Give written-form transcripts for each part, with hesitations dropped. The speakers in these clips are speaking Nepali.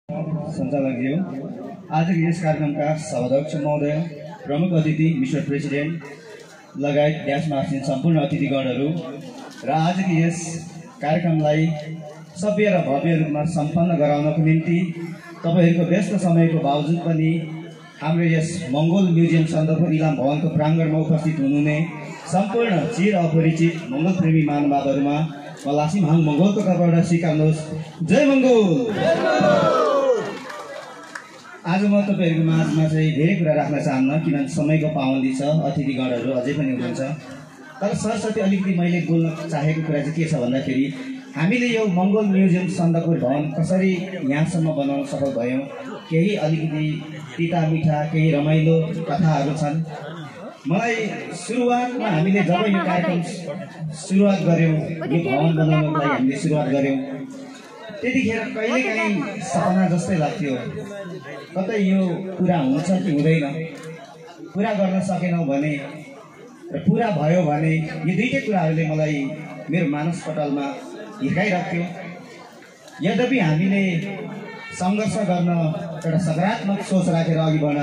सञ्चालकज्यू, आजको यस कार्यक्रमका सभाध्यक्ष महोदय, प्रमुख अतिथि मिस्टर प्रेसिडेन्ट लगायत ड्यासमा आसीन सम्पूर्ण अतिथिगणहरू र आजको यस कार्यक्रमलाई सभ्य र भव्य रूपमा सम्पन्न गराउनको निम्ति तपाईहरूको व्यस्त समयको बावजुद पनि हाम्रो यस मङ्गोल म्युजियम सन्दकपुर इलाम भवनको प्राङ्गणमा उपस्थित हुनुहुने सम्पूर्ण चिर अपरिचित मङ्गोल प्रेमी महानुभावहरूमा म लासिमहाङ मङ्गोलको तर्फबाट स्वीकार्नुहोस्। जय मङ्गोल। आज म तपाईहरूको माझमा चाहिँ धेरै कुरा राख्न चाहन्न, किनभने समयको पाबन्दी छ, अतिथिगणहरू अझै पनि हुनुहुन्छ। तर सरस्वती अलिकति मैले बोल्न चाहेको कुरा चाहिँ के छ भन्दाखेरि हामीले यो मङ्गोल म्युजियम सन्दकपुर भवन कसरी यहाँसम्म बनाउन सफल भयौँ, केही अलिकति तिता मिठा केही रमाइलो कथाहरू छन्। मलाई सुरुवातमा हामीले जब यो कार्यक्रम सुरुवात गऱ्यौँ, यो भवन बनाउनको लागि हामीले सुरुवात गऱ्यौँ, त्यतिखेर कहिलेकाहीँ सपना जस्तै लाग्थ्यो, कतै यो पुरा हुन्छ कि हुँदैन, पुरा गर्न सकेनौँ भने र पुरा भयो भने, यो दुईटै कुराहरूले मलाई मेरो मानसपटलमा हिर्काइराख्थ्यो। यद्यपि हामीले सङ्घर्ष गर्न एउटा सकारात्मक सोच राखेर अघि बढ्न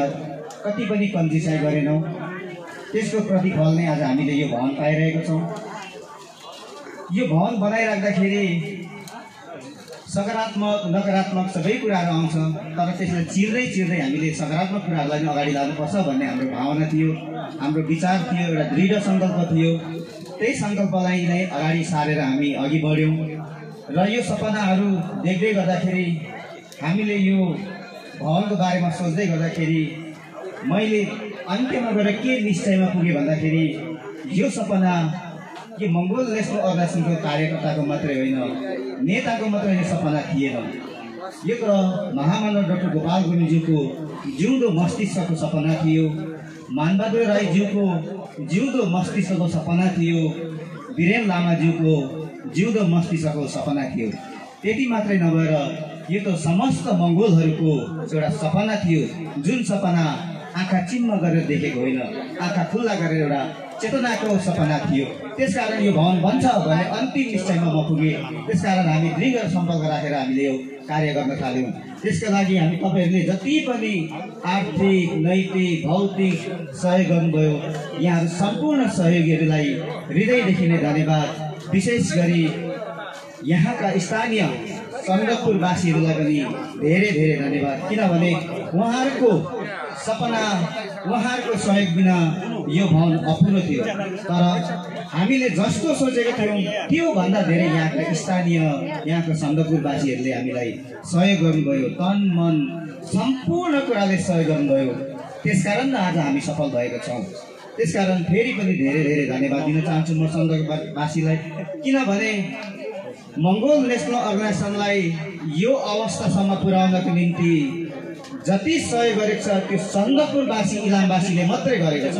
कति पनि कन्जी चाहिँ गरेनौँ। त्यसको प्रतिफल नै आज हामीले यो भवन पाइरहेको छौँ। यो भवन बनाइराख्दाखेरि सकारात्मक नकारात्मक सबै कुराहरू आउँछ, तर त्यसलाई चिर्दै चिर्दै हामीले सकारात्मक कुराहरूलाई नै अगाडि लानुपर्छ भन्ने हाम्रो भावना थियो, हाम्रो विचार थियो, एउटा दृढ सङ्कल्प थियो। त्यही सङ्कल्पलाई नै अगाडि सारेर हामी अघि बढ्यौँ र यो सपनाहरू देख्दै गर्दाखेरि हामीले यो भवनको बारेमा सोच्दै गर्दाखेरि मैले अन्त्यमा गएर के निश्चयमा पुगेँ भन्दाखेरि यो सपना यो मङ्गोल नेसनल अर्गनाइजेसनको कार्यकर्ताको मात्रै होइन, नेताको मात्रै यो सपना थिएन। यो त महामानव डाक्टर गोपाल गुरुङज्यूको जिउँदो मस्तिष्कको सपना थियो, मानबहादुर राईज्यूको जिउँदो मस्तिष्कको सपना थियो, वीरेन लामाज्यूको जिउँदो मस्तिष्कको सपना थियो। त्यति मात्रै नभएर यो त समस्त मङ्गोलहरूको एउटा सपना थियो, जुन सपना आँखा चिम्म गरेर देखेको होइन, आँखा खुल्ला गरेर एउटा चेतनाको सपना थियो। त्यसकारण यो भवन बन्छ भन्ने अन्तिम निश्चयमा म पुगेँ। त्यसकारण हामी दृढ सम्पर्क राखेर हामीले यो कार्य गर्न थाल्यौँ। त्यसका लागि हामी तपाईँहरूले जति पनि आर्थिक नैतिक भौतिक सहयोग गर्नुभयो, यहाँहरू सम्पूर्ण सहयोगीहरूलाई हृदयदेखि नै धन्यवाद। विशेष गरी यहाँका स्थानीय सन्दकपुरवासीहरूलाई पनि धेरै धेरै धन्यवाद, किनभने उहाँहरूको सपना उहाँहरूको सहयोग बिना यो भवन अपुरो थियो। तर हामीले जस्तो सोचेको थियौँ त्योभन्दा धेरै यहाँका स्थानीय यहाँका सन्दकपुरवासीहरूले हामीलाई सहयोग गर्नुभयो, तन मन सम्पूर्ण कुराले सहयोग गर्नुभयो। त्यसकारण आज हामी सफल भएका छौँ। त्यसकारण फेरि पनि धेरै धेरै धन्यवाद दिन चाहन्छु म सन्दकपुरवासीलाई, किनभने मङ्गोल नेसनल अर्गनाइजेसनलाई यो अवस्थासम्म पुर्याउनको निम्ति जति सहयोग गरेको छ त्यो सन्दकपुरवासी इलामवासीले मात्रै गरेको छ।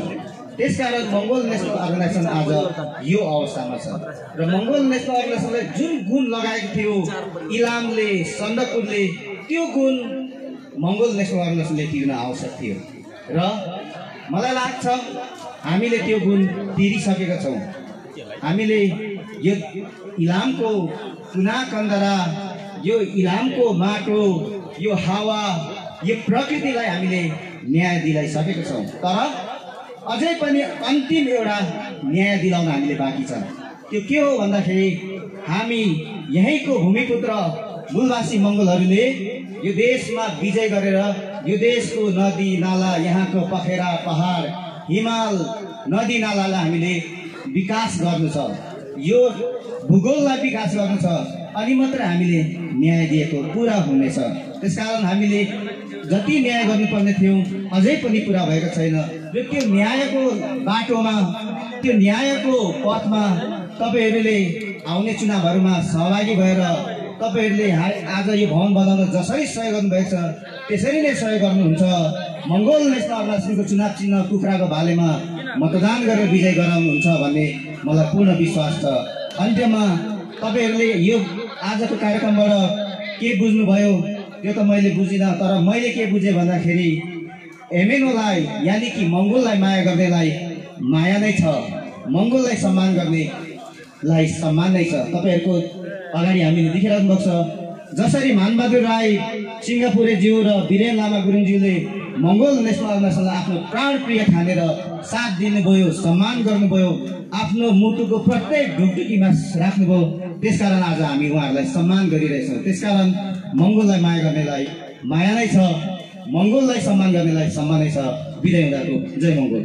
त्यसकारण मङ्गोल नेसनल अर्गनाइजेसन आज यो अवस्थामा छ र मङ्गोल नेसनल अर्गनाइजेसनले जुन गुण लगाएको थियो इलामले सन्दकपुरले, त्यो गुण मङ्गोल नेसनल अर्गनाइजेसनले तिर्न आवश्यक थियो र मलाई लाग्छ हामीले त्यो गुण तिरिसकेका छौँ। हामीले यो इलामको कुना कन्दरा, यो इलामको माटो, यो हावा, यो प्रकृतिलाई हामीले न्याय दिलाइसकेका छौँ। तर अझै पनि अन्तिम एउटा न्याय दिलाउन हामीले बाँकी छ। त्यो के हो भन्दाखेरि हामी यहीँको भूमिपुत्र मूलवासी मङ्गोलहरूले यो देशमा विजय गरेर यो देशको नदी नाला, यहाँको पखेरा पहाड हिमाल नदी नालालाई हामीले विकास गर्नु छ, यो भूगोललाई विकास गर्नु छ, अनि मात्र हामीले न्याय दिएको पुरा हुनेछ। त्यसकारण हामीले जति न्याय गर्नुपर्ने थियौँ अझै पनि पुरा भएको छैन र त्यो न्यायको बाटोमा, त्यो न्यायको पथमा तपाईँहरूले आउने चुनावहरूमा सहभागी भएर तपाईँहरूले आज यो भवन बनाउन जसरी सहयोग गर्नुभएको छ त्यसरी नै सहयोग गर्नुहुन्छ। मङ्गोल नेसनल अर्गनाइजेसनको चुनाव चिन्ह कुखुराको भालेमा मतदान गरेर विजय गराउनुहुन्छ भन्ने मलाई पूर्ण विश्वास छ। अन्त्यमा तपाईँहरूले यो आजको कार्यक्रमबाट के बुझ्नुभयो त्यो त मैले बुझिनँ, तर मैले के बुझेँ भन्दाखेरि एमएनओलाई यानि कि मङ्गोललाई माया गर्नेलाई माया नै छ, मङ्गोललाई सम्मान गर्नेलाई सम्मान नै छ। तपाईँहरूको अगाडि हामीले देखिरहनु भएको छ जसरी मानबहादुर राई सिंगापुरेज्यू र वीरेन लामा गुरुङज्यूले मङ्गोल नेसनल अर्गनाइजेसनलाई आफ्नो प्राणप्रिय ठानेर साथ दिनुभयो, सम्मान गर्नुभयो, आफ्नो मुटुको प्रत्येक ढुकढुकीमा राख्नुभयो। त्यसकारण आज हामी उहाँहरूलाई सम्मान गरिरहेछौँ। त्यसकारण मङ्गोललाई माया गर्नेलाई माया नै छ, मङ्गोललाई सम्मान गर्नेलाई सम्मानै छ। बिदा हुँदाको जय मङ्गोल।